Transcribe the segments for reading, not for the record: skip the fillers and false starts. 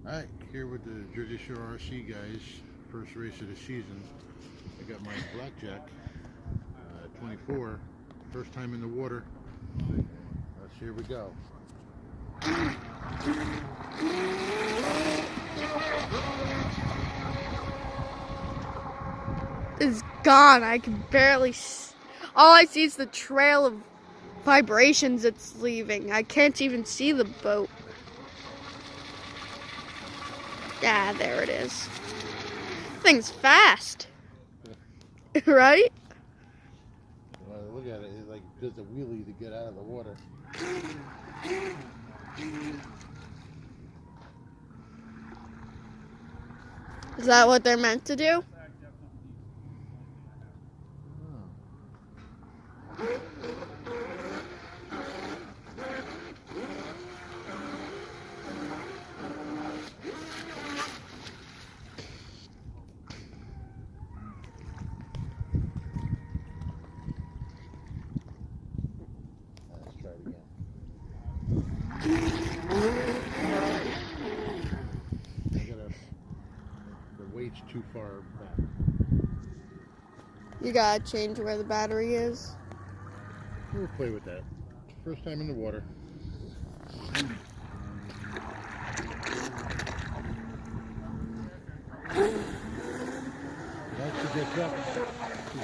Alright, here with the Jersey Shore RC guys, first race of the season. I got my blackjack, 24, first time in the water. Here we go. It's gone. I can barely all I see is the trail of vibrations it's leaving. I can't even see the boat. Yeah, there it is. Thing's fast. Right? Well, look at it. It like does a wheelie to get out of the water. Is that what they're meant to do? Let's try it again. The weight's too far back. You gotta change where the battery is. We'll play with that. First time in the water. Once it gets up, she's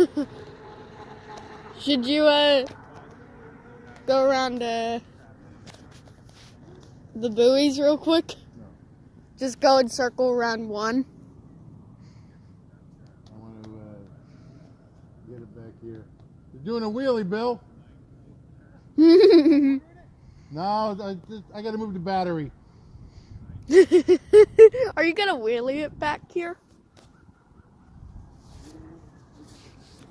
out. Should you go around the buoys real quick? No. Just go and circle around one. I want to get it back here. You're doing a wheelie, Bill. No, I got to move the battery. Are you gonna wheelie it back here?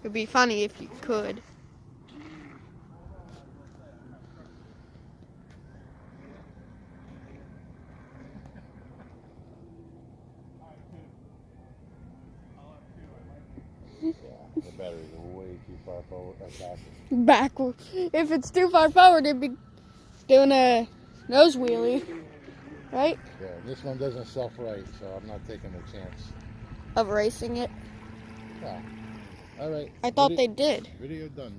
It'd be funny if you could. The batteries are way too far forward. Backward. If it's too far forward, it'd be doing a nose wheelie, right? Yeah, this one doesn't self-right, so I'm not taking a chance. Of racing it. Yeah. All right. I thought they did. Video done.